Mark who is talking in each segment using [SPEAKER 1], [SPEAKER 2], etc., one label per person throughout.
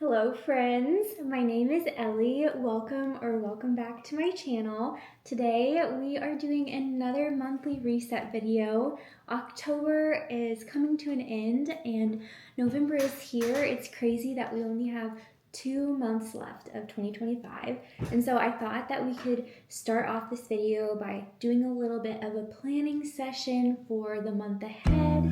[SPEAKER 1] Hello friends, my name is Ellie. Welcome back to my channel. Today we are doing another monthly reset video. October is coming to an end and November is here. It's crazy that we only have 2 months left of 2025. And so I thought that we could start off this video by doing a little bit of a planning session for the month ahead.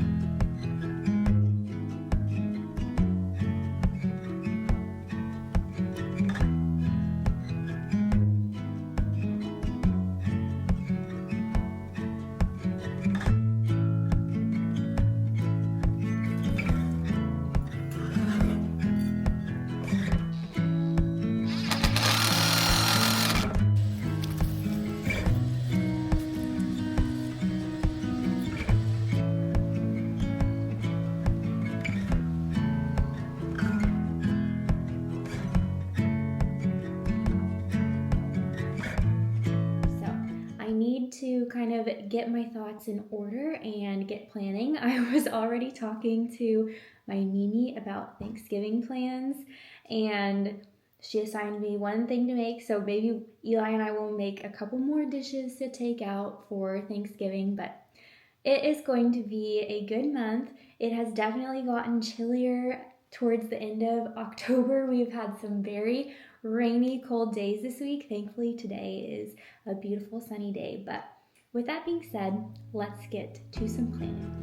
[SPEAKER 1] To kind of get my thoughts in order and get planning. I was already talking to my Mimi about Thanksgiving plans, and she assigned me one thing to make, so maybe Eli and I will make a couple more dishes to take out for Thanksgiving, but it is going to be a good month. It has definitely gotten chillier towards the end of October. We've had some very rainy, cold days this week. Thankfully, today is a beautiful sunny day. But with that being said, let's get to some planning.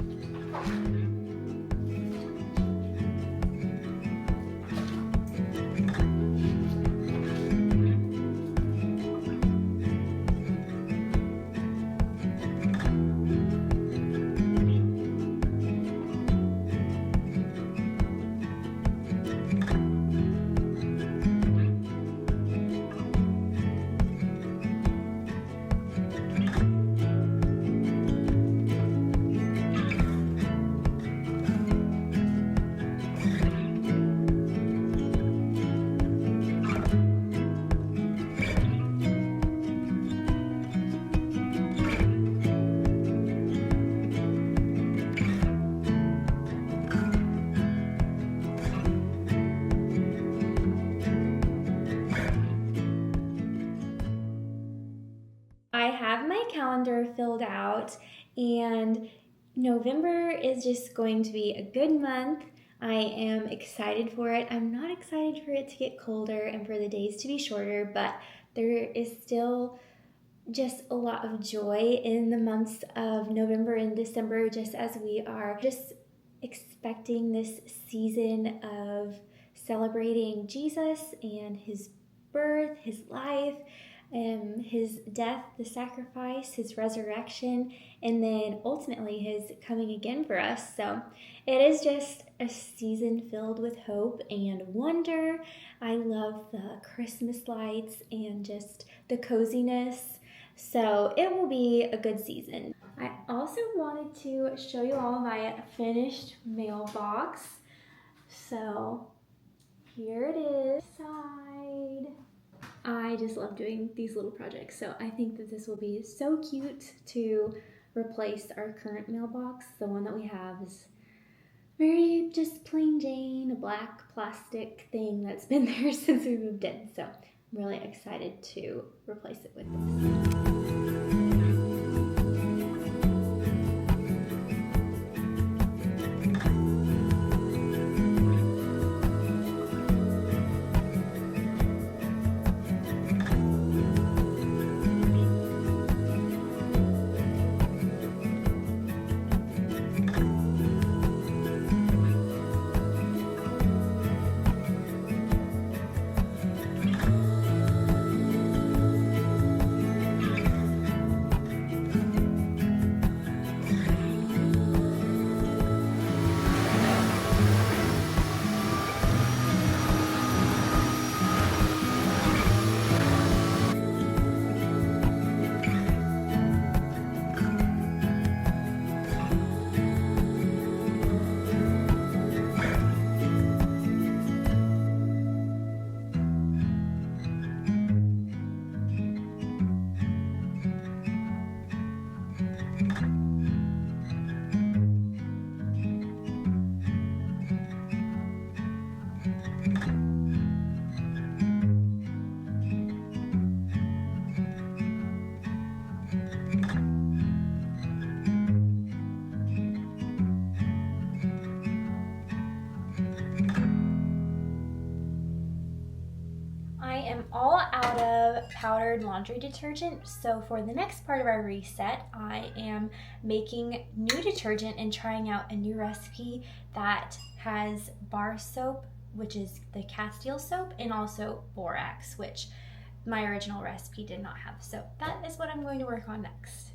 [SPEAKER 1] I have my calendar filled out, and November is just going to be a good month. I am excited for it. I'm not excited for it to get colder and for the days to be shorter, but there is still just a lot of joy in the months of November and December, just as we are just expecting this season of celebrating Jesus and his birth, his life, his death, the sacrifice, his resurrection, and then ultimately his coming again for us. So it is just a season filled with hope and wonder. I love the Christmas lights and just the coziness. So it will be a good season. I also wanted to show you all my finished mailbox. So here it is. Side. I just love doing these little projects, so I think that this will be so cute to replace our current mailbox. The one that we have is very just plain Jane, a black plastic thing that's been there since we moved in, so I'm really excited to replace it with this. all out of powdered laundry detergent. So for the next part of our reset, I am making new detergent and trying out a new recipe that has bar soap, which is the Castile soap, and also borax, which my original recipe did not have. So that is what I'm going to work on next.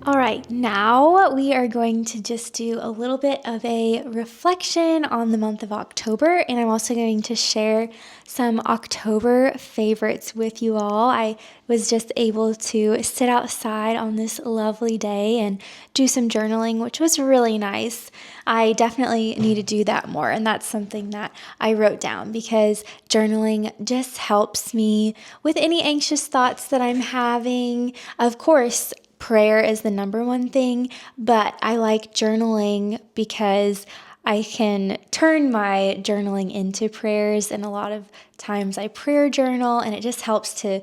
[SPEAKER 1] All right, now we are going to just do a little bit of a reflection on the month of October, and I'm also going to share some October favorites with you all. I was just able to sit outside on this lovely day and do some journaling, which was really nice. I definitely need to do that more, and that's something that I wrote down because journaling just helps me with any anxious thoughts that I'm having. Of course, prayer is the number one thing, but I like journaling because I can turn my journaling into prayers, and a lot of times I prayer journal, and it just helps to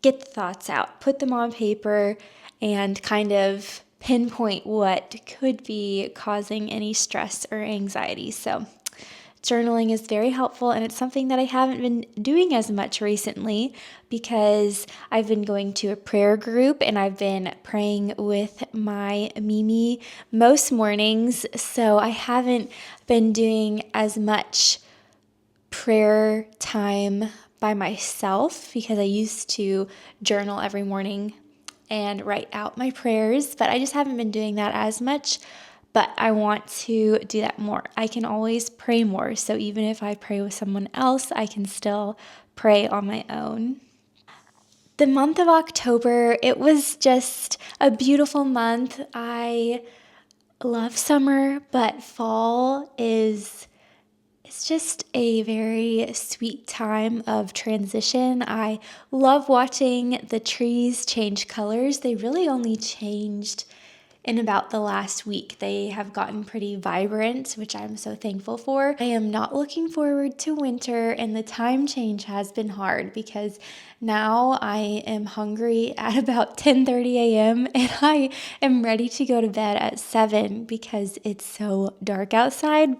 [SPEAKER 1] get the thoughts out, put them on paper, and kind of pinpoint what could be causing any stress or anxiety. So journaling is very helpful, and it's something that I haven't been doing as much recently because I've been going to a prayer group and I've been praying with my Mimi most mornings, so I haven't been doing as much prayer time by myself because I used to journal every morning and write out my prayers, but I just haven't been doing that as much. But I want to do that more. I can always pray more. So even if I pray with someone else, I can still pray on my own. The month of October, it was just a beautiful month. I love summer, but fall is it's just a very sweet time of transition. I love watching the trees change colors. They really only changed in about the last week. They have gotten pretty vibrant, which I'm so thankful for. I am not looking forward to winter, and the time change has been hard because now I am hungry at about 10:30 a.m. and I am ready to go to bed at 7 because it's so dark outside.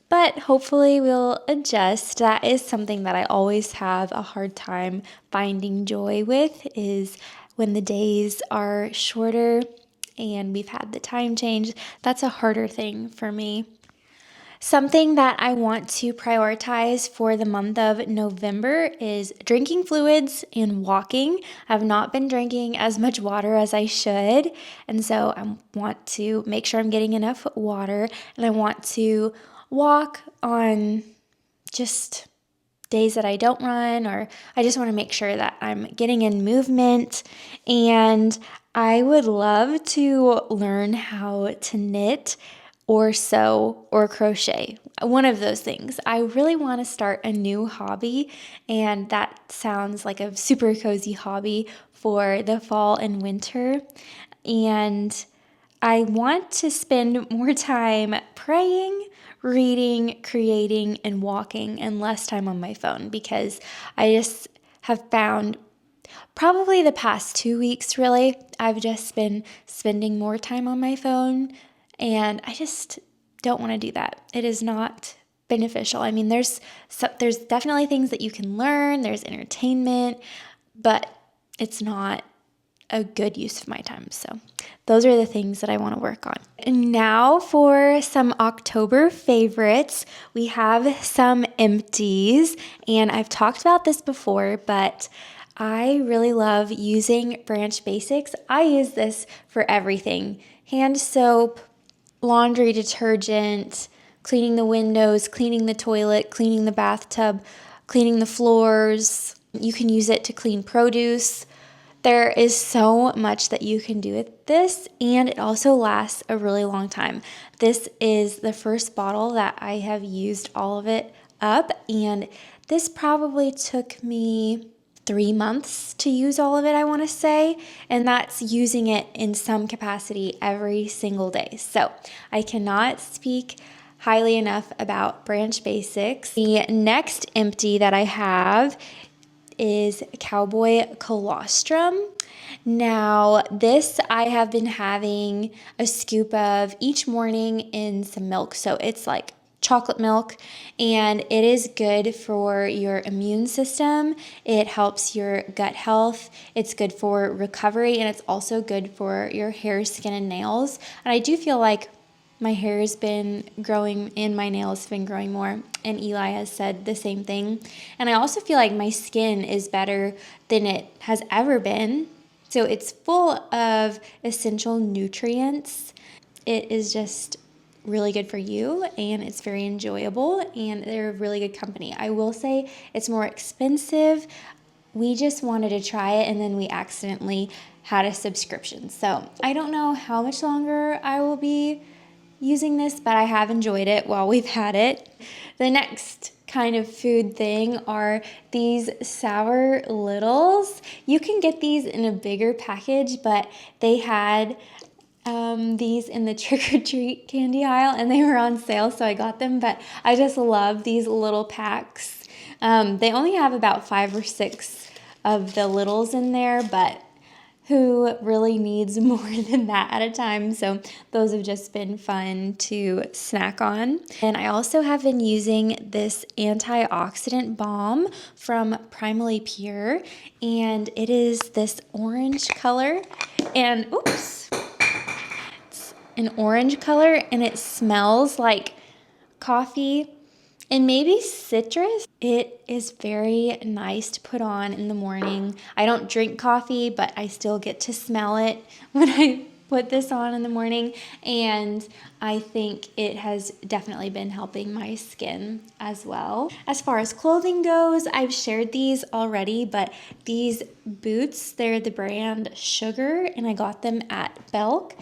[SPEAKER 1] but hopefully we'll adjust. That is something that I always have a hard time finding joy with, is when the days are shorter and we've had the time change. That's a harder thing for me. Something that I want to prioritize for the month of November is drinking fluids and walking. I've not been drinking as much water as I should, and so I want to make sure I'm getting enough water, and I want to walk on just days that I don't run, or I just want to make sure that I'm getting in movement. And I would love to learn how to knit or sew or crochet. One of those things. I really want to start a new hobby, and that sounds like a super cozy hobby for the fall and winter. And I want to spend more time praying, reading, creating, and walking, and less time on my phone, because I just have found probably the past 2 weeks, really, I've just been spending more time on my phone, and I just don't want to do that. It is not beneficial. I mean, there's definitely things that you can learn, there's entertainment, but it's not a good use of my time. So those are the things that I want to work on. And now for some October favorites, we have some empties, and I've talked about this before, but I really love using Branch Basics. I use this for everything: hand soap, laundry detergent, cleaning the windows, cleaning the toilet, cleaning the bathtub, cleaning the floors. You can use it to clean produce. There is so much that you can do with this, and it also lasts a really long time. This is the first bottle that I have used all of it up, and this probably took me 3 months to use all of it, I want to say, and that's using it in some capacity every single day. So I cannot speak highly enough about Branch Basics. The next empty that I have is Cowboy Colostrum. Now, this I have been having a scoop of each morning in some milk. So it's like chocolate milk, and it is good for your immune system. It helps your gut health. It's good for recovery, and it's also good for your hair, skin, and nails. And I do feel like my hair has been growing and my nails have been growing more, and Eli has said the same thing. And I also feel like my skin is better than it has ever been. So it's full of essential nutrients. It is just really good for you, and it's very enjoyable, and they're a really good company. I will say it's more expensive. We just wanted to try it, and then we accidentally had a subscription. So I don't know how much longer I will be using this, but I have enjoyed it while we've had it. The next kind of food thing are these sour littles. You can get these in a bigger package, but they had these in the trick-or-treat candy aisle, and they were on sale, so I got them. But I just love these little packs. They only have about 5 or 6 of the littles in there, but who really needs more than that at a time? So those have just been fun to snack on. And I also have been using this antioxidant balm from Primally Pure, and it is this orange color. And it's an orange color, and it smells like coffee and maybe citrus. It is very nice to put on in the morning. I don't drink coffee, but I still get to smell it when I put this on in the morning, and I think it has definitely been helping my skin as well. As far as clothing goes, I've shared these already, but these boots, they're the brand Sugar, and I got them at Belk,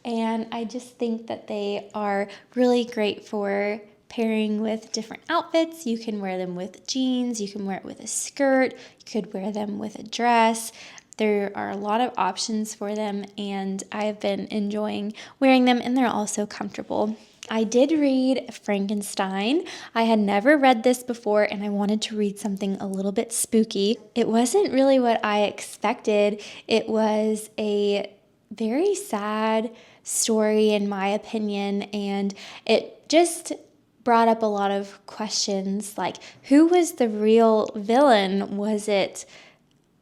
[SPEAKER 1] and I just think that they are really great for pairing with different outfits. You can wear them with jeans, you can wear it with a skirt, you could wear them with a dress. There are a lot of options for them, and I've been enjoying wearing them, and they're also comfortable. I did read Frankenstein. I had never read this before, and I wanted to read something a little bit spooky. It wasn't really what I expected. It was a very sad story, in my opinion, and it just brought up a lot of questions like, who was the real villain? Was it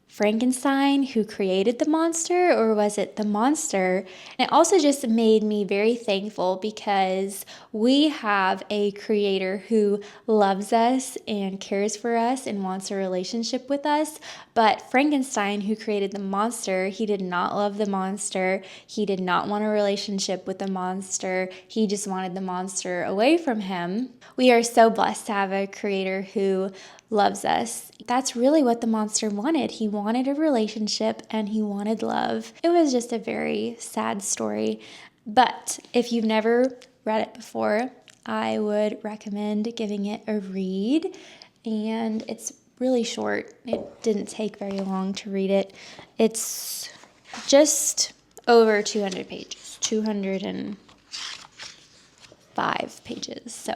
[SPEAKER 1] Frankenstein who created the monster, or was it the monster? And it also just made me very thankful because we have a creator who loves us and cares for us and wants a relationship with us. But Frankenstein, who created the monster, he did not love the monster. He did not want a relationship with the monster. He just wanted the monster away from him. We are so blessed to have a creator who loves us. That's really what the monster wanted. He wanted a relationship and he wanted love. It was just a very sad story. But if you've never read it before, I would recommend giving it a read. And it's really short. It didn't take very long to read it. It's just over 200 pages, 205 pages. So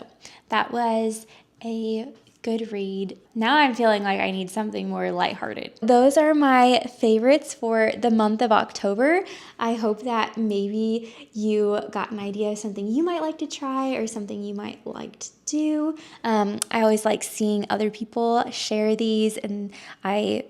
[SPEAKER 1] that was a good read. Now I'm feeling like I need something more lighthearted. Those are my favorites for the month of October. I hope that maybe you got an idea of something you might like to try or something you might like to do. I always like seeing other people share these, and I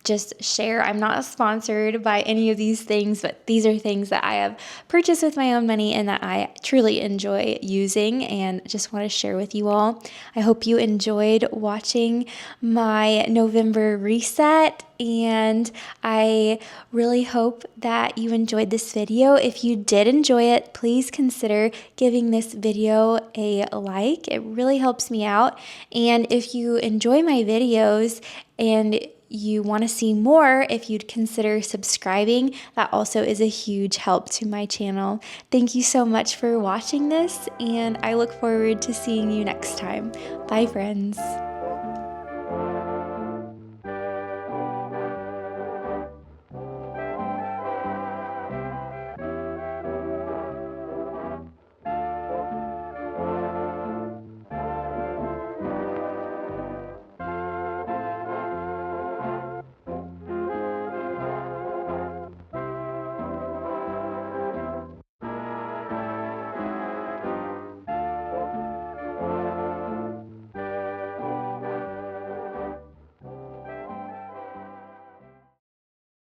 [SPEAKER 1] just share. I'm not sponsored by any of these things, but these are things that I have purchased with my own money and that I truly enjoy using and just want to share with you all. I hope you enjoyed watching my November reset, and I really hope that you enjoyed this video. If you did enjoy it, please consider giving this video a like. It really helps me out. And if you enjoy my videos and you want to see more, if you'd consider subscribing, that also is a huge help to my channel. Thank you so much for watching this, and I look forward to seeing you next time. Bye, friends.